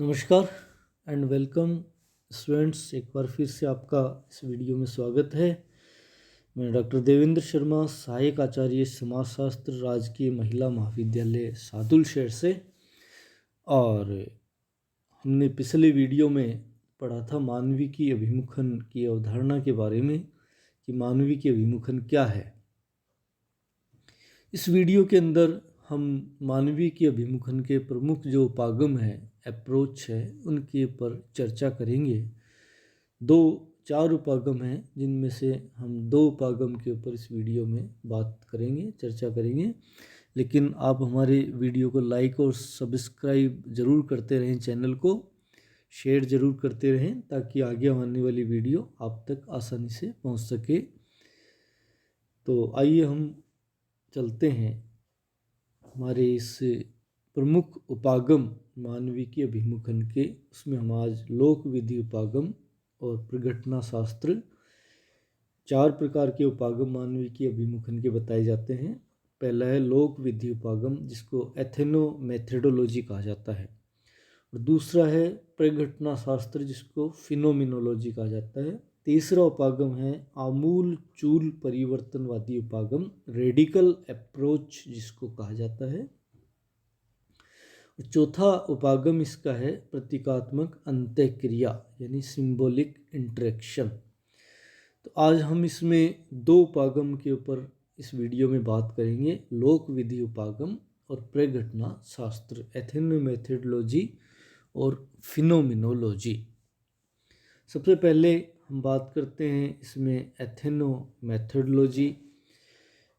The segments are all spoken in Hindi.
नमस्कार एंड वेलकम स्टूडेंट्स। एक बार फिर से आपका इस वीडियो में स्वागत है। मैं डॉक्टर देवेंद्र शर्मा, सहायक आचार्य समाजशास्त्र, राजकीय महिला महाविद्यालय सादुल शहर से। और हमने पिछले वीडियो में पढ़ा था मानविकी अभिमुखन की अवधारणा के बारे में कि मानविकी अभिमुखन क्या है। इस वीडियो के अंदर हम मानविकी अभिमुखन के प्रमुख जो उपागम हैं, अप्रोच है, उनके पर चर्चा करेंगे। 4 उपागम हैं जिनमें से हम 2 उपागम के ऊपर इस वीडियो में बात करेंगे, चर्चा करेंगे। लेकिन आप हमारे वीडियो को लाइक और सब्सक्राइब ज़रूर करते रहें, चैनल को शेयर ज़रूर करते रहें ताकि आगे आने वाली वीडियो आप तक आसानी से पहुंच सके। तो आइए हम चलते हैं हमारे इस प्रमुख उपागम मानविकी अभिमुखन के। उसमें हम आज लोक विधि उपागम और प्रघटना शास्त्र, 4 प्रकार के उपागम मानविकी अभिमुखन के बताए जाते हैं। पहला है लोक विधि उपागम, जिसको एथेनोमेथोडोलॉजी कहा जाता है। और दूसरा है प्रघटना शास्त्र, जिसको फिनोमिनोलॉजी कहा जाता है। तीसरा उपागम है आमूल चूल परिवर्तनवादी उपागम, रेडिकल अप्रोच जिसको कहा जाता है। चौथा उपागम इसका है प्रतीकात्मक अंत्यक्रिया, यानी सिंबॉलिक इंटरेक्शन। तो आज हम इसमें 2 उपागम के ऊपर इस वीडियो में बात करेंगे, लोक विधि उपागम और प्रघटना शास्त्र, एथेनोमेथोडोलॉजी और फिनोमिनोलॉजी। सबसे पहले हम बात करते हैं इसमें एथेनोमेथोडोलॉजी।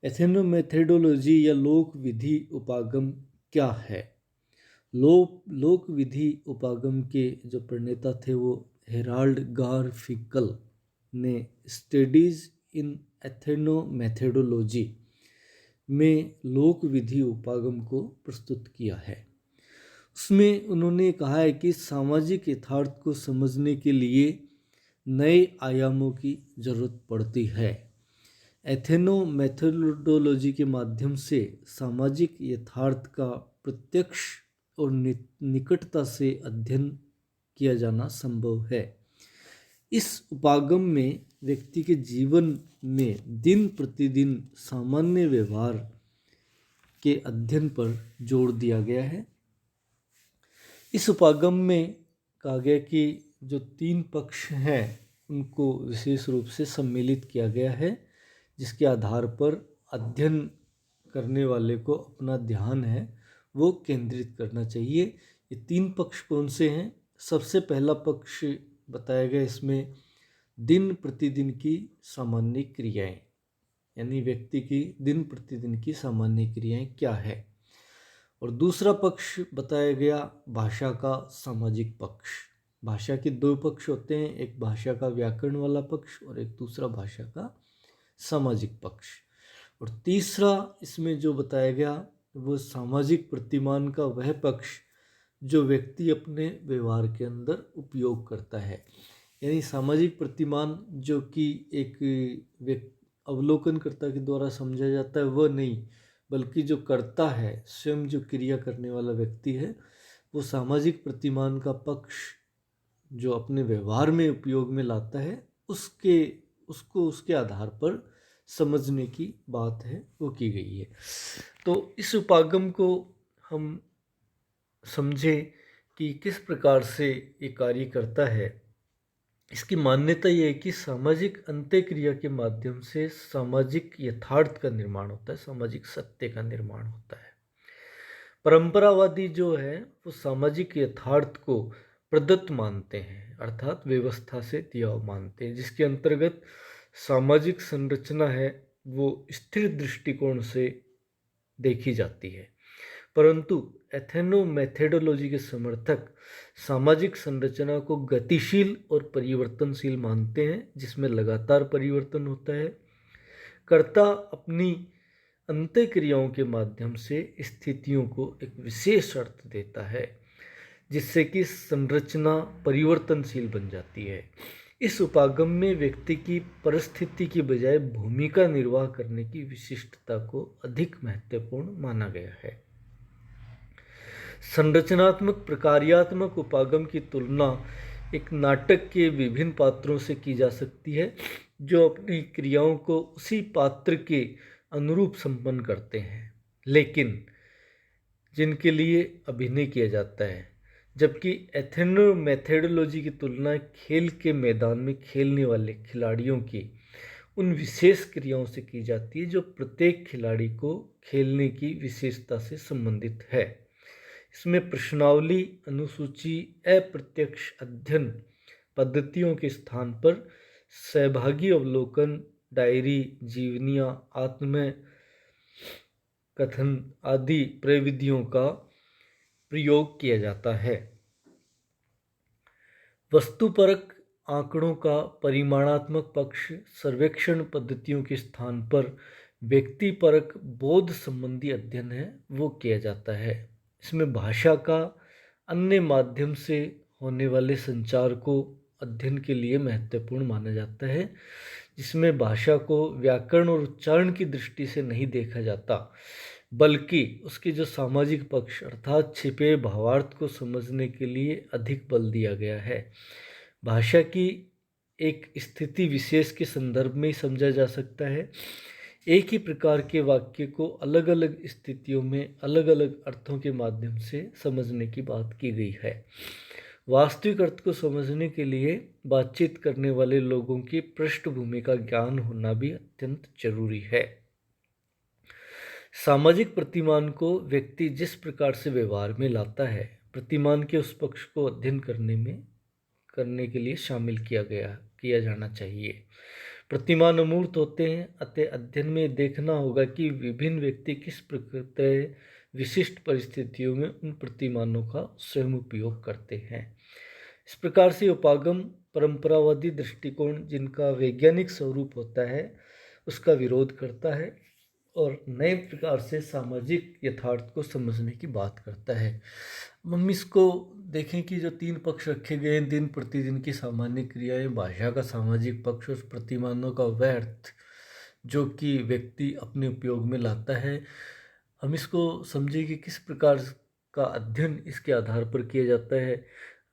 एथेनोमेथोडोलॉजी या लोक विधि उपागम क्या है? लोक विधि उपागम के जो प्रणेता थे वो हेराल्ड गारफिकल ने स्टडीज इन एथेनोमेथोडोलॉजी में लोक विधि उपागम को प्रस्तुत किया है। उसमें उन्होंने कहा है कि सामाजिक यथार्थ को समझने के लिए नए आयामों की जरूरत पड़ती है। एथेनोमेथोडोलॉजी के माध्यम से सामाजिक यथार्थ का प्रत्यक्ष और निकटता से अध्ययन किया जाना संभव है। इस उपागम में व्यक्ति के जीवन में दिन प्रतिदिन सामान्य व्यवहार के अध्ययन पर जोर दिया गया है। इस उपागम में कहा गया कि जो 3 पक्ष हैं उनको विशेष रूप से सम्मिलित किया गया है, जिसके आधार पर अध्ययन करने वाले को अपना ध्यान है वो केंद्रित करना चाहिए। ये 3 पक्ष कौन से हैं? सबसे पहला पक्ष बताया गया इसमें दिन प्रतिदिन की सामान्य क्रियाएं, यानी व्यक्ति की दिन प्रतिदिन की सामान्य क्रियाएं क्या है। और दूसरा पक्ष बताया गया भाषा का सामाजिक पक्ष। भाषा के 2 पक्ष होते हैं, एक भाषा का व्याकरण वाला पक्ष और एक दूसरा भाषा का सामाजिक पक्ष। और तीसरा इसमें जो बताया गया वो सामाजिक प्रतिमान का वह पक्ष जो व्यक्ति अपने व्यवहार के अंदर उपयोग करता है। यानी सामाजिक प्रतिमान जो कि एक अवलोकनकर्ता के द्वारा समझा जाता है वह नहीं, बल्कि जो करता है, स्वयं जो क्रिया करने वाला व्यक्ति है, वो सामाजिक प्रतिमान का पक्ष जो अपने व्यवहार में उपयोग में लाता है, उसको उसके आधार पर समझने की बात है वो की गई है। तो इस उपागम को हम समझें कि किस प्रकार से ये कार्य करता है। इसकी मान्यता ये है कि सामाजिक अंत्यक्रिया के माध्यम से सामाजिक यथार्थ का निर्माण होता है, सामाजिक सत्य का निर्माण होता है। परंपरावादी जो है वो सामाजिक यथार्थ को प्रदत्त मानते हैं, अर्थात व्यवस्था से दिया हुआ मानते हैं, जिसके अंतर्गत सामाजिक संरचना है वो स्थिर दृष्टिकोण से देखी जाती है। परंतु एथेनोमेथोडोलॉजी के समर्थक सामाजिक संरचना को गतिशील और परिवर्तनशील मानते हैं, जिसमें लगातार परिवर्तन होता है। कर्ता अपनी अंत्यक्रियाओं के माध्यम से स्थितियों को एक विशेष अर्थ देता है, जिससे कि संरचना परिवर्तनशील बन जाती है। इस उपागम में व्यक्ति की परिस्थिति की बजाय भूमिका निर्वाह करने की विशिष्टता को अधिक महत्वपूर्ण माना गया है। संरचनात्मक प्रकार्यात्मक उपागम की तुलना एक नाटक के विभिन्न पात्रों से की जा सकती है जो अपनी क्रियाओं को उसी पात्र के अनुरूप संपन्न करते हैं, लेकिन जिनके लिए अभिनय किया जाता है। जबकि एथेनोमेथोडोलॉजी की तुलना खेल के मैदान में खेलने वाले खिलाड़ियों की उन विशेष क्रियाओं से की जाती है जो प्रत्येक खिलाड़ी को खेलने की विशेषता से संबंधित है। इसमें प्रश्नावली, अनुसूची, अप्रत्यक्ष अध्ययन पद्धतियों के स्थान पर सहभागी अवलोकन, डायरी, जीवनियाँ, आत्म कथन आदि प्रविधियों का प्रयोग किया जाता है। वस्तुपरक आंकड़ों का परिमाणात्मक पक्ष सर्वेक्षण पद्धतियों के स्थान पर व्यक्तिपरक बोध संबंधी अध्ययन है वो किया जाता है। इसमें भाषा का अन्य माध्यम से होने वाले संचार को अध्ययन के लिए महत्वपूर्ण माना जाता है, जिसमें भाषा को व्याकरण और उच्चारण की दृष्टि से नहीं देखा जाता, बल्कि उसके जो सामाजिक पक्ष अर्थात छिपे भावार्थ को समझने के लिए अधिक बल दिया गया है। भाषा की एक स्थिति विशेष के संदर्भ में ही समझा जा सकता है। एक ही प्रकार के वाक्य को अलग अलग स्थितियों में अलग अलग अर्थों के माध्यम से समझने की बात की गई है। वास्तविक अर्थ को समझने के लिए बातचीत करने वाले लोगों की पृष्ठभूमि का ज्ञान होना भी अत्यंत जरूरी है। सामाजिक प्रतिमान को व्यक्ति जिस प्रकार से व्यवहार में लाता है, प्रतिमान के उस पक्ष को अध्ययन करने के लिए शामिल किया जाना चाहिए। प्रतिमान अमूर्त होते हैं, अतः अध्ययन में देखना होगा कि विभिन्न व्यक्ति किस प्रकार विशिष्ट परिस्थितियों में उन प्रतिमानों का स्वयं उपयोग करते हैं। इस प्रकार से उपागम परंपरावादी दृष्टिकोण, जिनका वैज्ञानिक स्वरूप होता है, उसका विरोध करता है और नए प्रकार से सामाजिक यथार्थ को समझने की बात करता है। हम इसको देखें कि जो 3 पक्ष रखे गए हैं, दिन प्रतिदिन की सामान्य क्रियाएं, भाषा का सामाजिक पक्ष और प्रतिमानों का वह अर्थ जो कि व्यक्ति अपने उपयोग में लाता है। हम इसको समझें कि किस प्रकार का अध्ययन इसके आधार पर किया जाता है।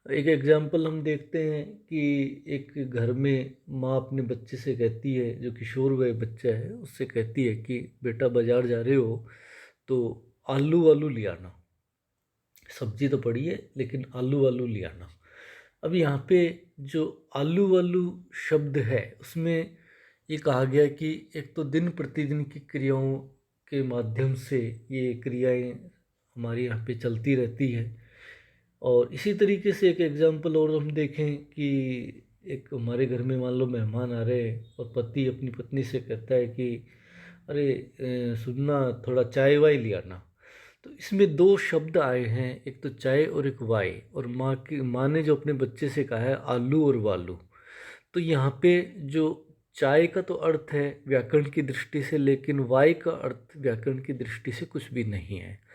एक एग्जाम्पल हम देखते हैं कि एक घर में माँ अपने बच्चे से कहती है, जो किशोर वय बच्चा है, उससे कहती है कि बेटा बाजार जा रहे हो तो आलू वालू ले आना, सब्जी तो पड़ी है लेकिन आलू वालू ले आना। अब यहाँ पे जो आलू वालू शब्द है उसमें ये कहा गया कि एक तो दिन प्रतिदिन की क्रियाओं के माध्यम से ये क्रियाएं हमारी यहाँ पे चलती रहती है। और इसी तरीके से एक एग्जांपल और हम देखें कि एक हमारे घर में मान लो मेहमान आ रहे हैं और पति अपनी पत्नी से कहता है कि अरे सुनना, थोड़ा चाय वाय ले आना। तो इसमें 2 शब्द आए हैं, एक तो चाय और एक वाय, और माँ ने जो अपने बच्चे से कहा है आलू और वालू। तो यहाँ पे जो चाय का तो अर्थ है व्याकरण की दृष्टि से, लेकिन वाय का अर्थ व्याकरण की दृष्टि से कुछ भी नहीं है।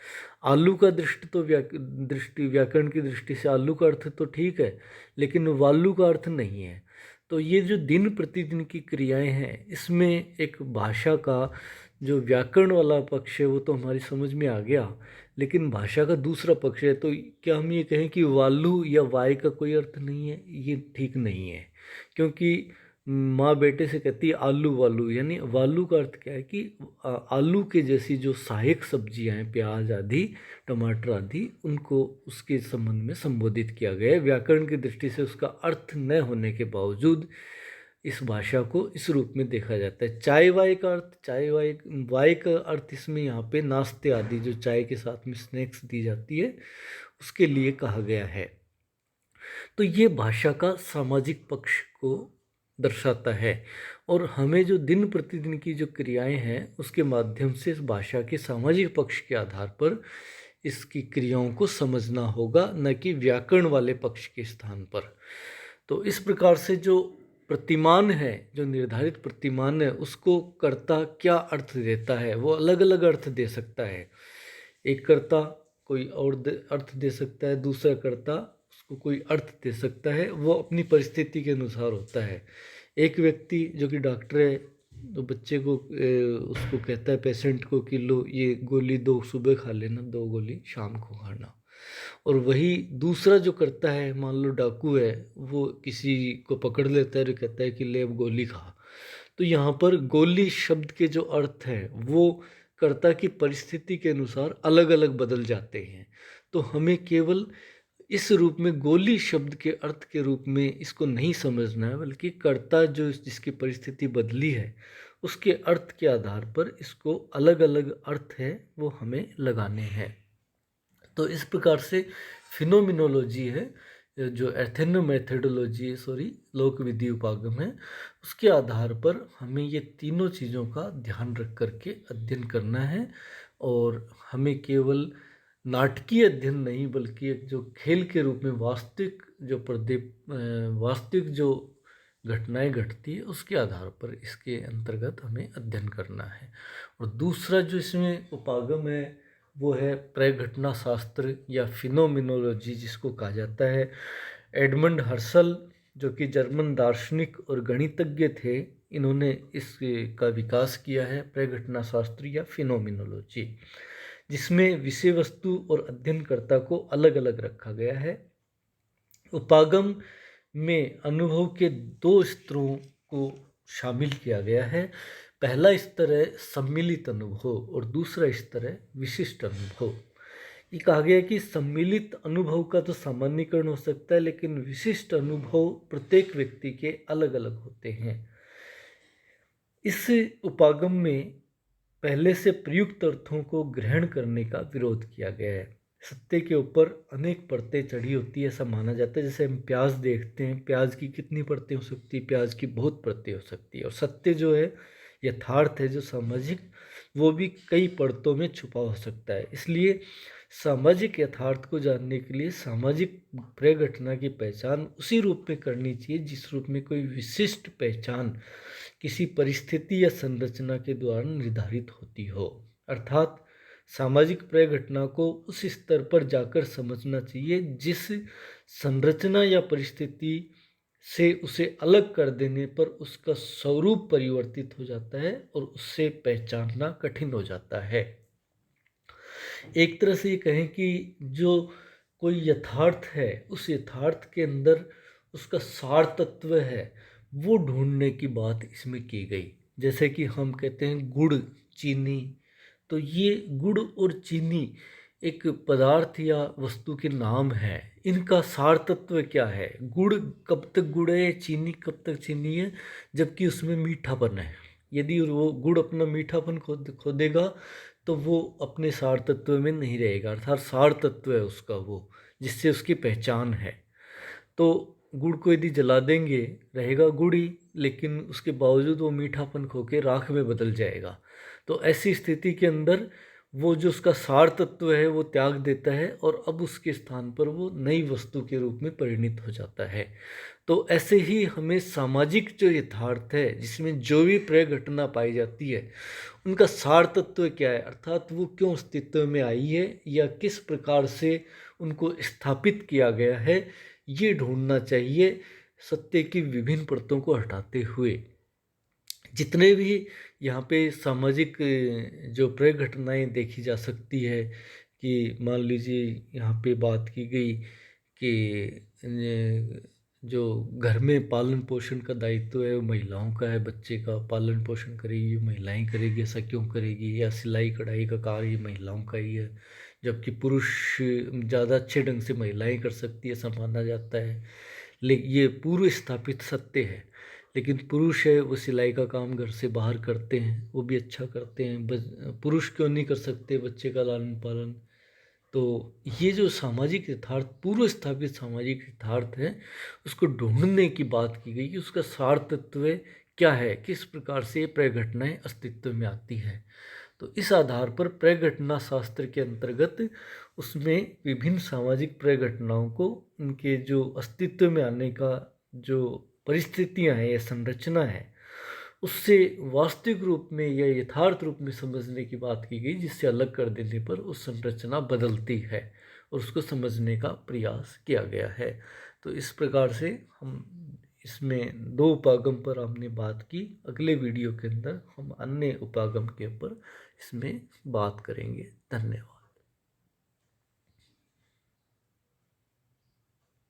आलू का व्याकरण की दृष्टि से आलू का अर्थ तो ठीक है, लेकिन वालू का अर्थ नहीं है। तो ये जो दिन प्रतिदिन की क्रियाएं हैं, इसमें एक भाषा का जो व्याकरण वाला पक्ष है वो तो हमारी समझ में आ गया, लेकिन भाषा का दूसरा पक्ष है। तो क्या हम ये कहें कि वालू या वाय का कोई अर्थ नहीं है? ये ठीक नहीं है, क्योंकि माँ बेटे से कहती है आलू वालू, यानी वालू का अर्थ क्या है कि आलू के जैसी जो सहायक सब्जियां हैं, प्याज आदि, टमाटर आदि, उनको उसके संबंध में संबोधित किया गया है। व्याकरण की दृष्टि से उसका अर्थ न होने के बावजूद इस भाषा को इस रूप में देखा जाता है। चाय वाय का अर्थ, वाय का अर्थ इसमें यहाँ पे नाश्ते आदि जो चाय के साथ में स्नैक्स दी जाती है उसके लिए कहा गया है। तो ये भाषा का सामाजिक पक्ष को दर्शाता है, और हमें जो दिन प्रतिदिन की जो क्रियाएं हैं उसके माध्यम से इस भाषा के सामाजिक पक्ष के आधार पर इसकी क्रियाओं को समझना होगा, न कि व्याकरण वाले पक्ष के स्थान पर। तो इस प्रकार से जो प्रतिमान है, जो निर्धारित प्रतिमान है, उसको कर्ता क्या अर्थ देता है, वो अलग अलग अर्थ दे सकता है। एक कर्ता कोई और अर्थ दे सकता है, दूसरा कर्ता उसको कोई अर्थ दे सकता है, वो अपनी परिस्थिति के अनुसार होता है। एक व्यक्ति जो कि डॉक्टर है तो बच्चे को उसको कहता है पेशेंट को कि लो ये गोली 2 सुबह खा लेना, 2 गोली शाम को खाना। और वही दूसरा जो करता है, मान लो डाकू है, वो किसी को पकड़ लेता है और कहता है कि ले अब गोली खा। तो यहाँ पर गोली शब्द के जो अर्थ हैं वो कर्ता की परिस्थिति के अनुसार अलग अलग बदल जाते हैं। तो हमें केवल इस रूप में गोली शब्द के अर्थ के रूप में इसको नहीं समझना है, बल्कि कर्ता जो जिसकी परिस्थिति बदली है उसके अर्थ के आधार पर इसको अलग अलग अर्थ है वो हमें लगाने हैं। तो इस प्रकार से फिनोमिनोलॉजी है, जो एथेनोमेथोडोलॉजी है, सॉरी, लोक विधि उपागम है, उसके आधार पर हमें ये तीनों चीज़ों का ध्यान रख करके अध्ययन करना है। और हमें केवल नाटकीय अध्ययन नहीं, बल्कि एक जो खेल के रूप में वास्तविक जो घटनाएं घटती है उसके आधार पर इसके अंतर्गत हमें अध्ययन करना है। और दूसरा जो इसमें उपागम है वो है प्रघटना शास्त्र या फिनोमिनोलॉजी जिसको कहा जाता है। एडमंड हर्सल जो कि जर्मन दार्शनिक और गणितज्ञ थे, इन्होंने इसका विकास किया है, प्रघटना शास्त्र या फिनोमिनोलॉजी, जिसमें विषय वस्तु और अध्ययनकर्ता को अलग अलग रखा गया है। उपागम में अनुभव के दो स्तरों को शामिल किया गया है। पहला स्तर है सम्मिलित अनुभव और दूसरा स्तर है विशिष्ट अनुभव। ये कहा गया है कि सम्मिलित अनुभव का तो सामान्यीकरण हो सकता है, लेकिन विशिष्ट अनुभव प्रत्येक व्यक्ति के अलग अलग होते हैं। इस उपागम में पहले से प्रयुक्त अर्थों को ग्रहण करने का विरोध किया गया है। सत्य के ऊपर अनेक परतें चढ़ी होती है ऐसा माना जाता है। जैसे हम प्याज देखते हैं, प्याज की कितनी परतें हो सकती है? प्याज की बहुत परतें हो सकती है। और सत्य जो है, यथार्थ है जो सामाजिक, वो भी कई परतों में छुपा हो सकता है। इसलिए सामाजिक यथार्थ को जानने के लिए सामाजिक प्रघटना की पहचान उसी रूप में करनी चाहिए जिस रूप में कोई विशिष्ट पहचान किसी परिस्थिति या संरचना के द्वारा निर्धारित होती हो। अर्थात सामाजिक प्रघटना को उस स्तर पर जाकर समझना चाहिए जिस संरचना या परिस्थिति से उसे अलग कर देने पर उसका स्वरूप परिवर्तित हो जाता है और उससे पहचानना कठिन हो जाता है। एक तरह से ये कहें कि जो कोई यथार्थ है, उस यथार्थ के अंदर उसका सार तत्व है, वो ढूंढने की बात इसमें की गई। जैसे कि हम कहते हैं गुड़, चीनी, तो ये गुड़ और चीनी एक पदार्थ या वस्तु के नाम है। इनका सार तत्व क्या है? गुड़ कब तक गुड़ है, चीनी कब तक चीनी है, जबकि उसमें मीठापन है। यदि वो गुड़ अपना मीठापन खो देगा तो वो अपने सार तत्व में नहीं रहेगा, अर्थात सार तत्व है उसका वो, जिससे उसकी पहचान है। तो गुड़ को यदि जला देंगे रहेगा गुड़ ही, लेकिन उसके बावजूद वो मीठापन खो के राख में बदल जाएगा। तो ऐसी स्थिति के अंदर वो जो उसका सार तत्व है वो त्याग देता है और अब उसके स्थान पर वो नई वस्तु के रूप में परिणित हो जाता है। तो ऐसे ही हमें सामाजिक जो यथार्थ है, जिसमें जो भी प्रघटना पाई जाती है, उनका सार तत्व क्या है, अर्थात वो क्यों अस्तित्व में आई है या किस प्रकार से उनको स्थापित किया गया है, ये ढूंढना चाहिए सत्य की विभिन्न परतों को हटाते हुए। जितने भी यहाँ पे सामाजिक जो प्रघटनाएं देखी जा सकती है, कि मान लीजिए यहाँ पे बात की गई कि जो घर में पालन पोषण का दायित्व है वो महिलाओं का है, बच्चे का पालन पोषण करेगी महिलाएं करेगी, ऐसा क्यों करेगी? या सिलाई कढ़ाई का कार्य महिलाओं का ही है, जबकि पुरुष ज़्यादा अच्छे ढंग से महिलाएं कर सकती है, ऐसा माना जाता है। लेकिन ये पूर्व स्थापित सत्य है। लेकिन पुरुष है वो सिलाई का काम घर से बाहर करते हैं, वो भी अच्छा करते हैं। पुरुष क्यों नहीं कर सकते बच्चे का लालन पालन? तो ये जो सामाजिक यथार्थ, पूर्व स्थापित सामाजिक यथार्थ है, उसको ढूंढने की बात की गई कि उसका सार तत्व क्या है, किस प्रकार से ये प्रघटनाएं अस्तित्व में आती हैं। तो इस आधार पर प्रघटना शास्त्र के अंतर्गत उसमें विभिन्न सामाजिक प्रघटनाओं को उनके जो अस्तित्व में आने का जो परिस्थितियां हैं या संरचना है, उससे वास्तविक रूप में या यथार्थ रूप में समझने की बात की गई, जिससे अलग कर देने पर उस संरचना बदलती है और उसको समझने का प्रयास किया गया है। तो इस प्रकार से हम इसमें दो उपागम पर हमने बात की। अगले वीडियो के अंदर हम अन्य उपागम के ऊपर इसमें बात करेंगे। धन्यवाद।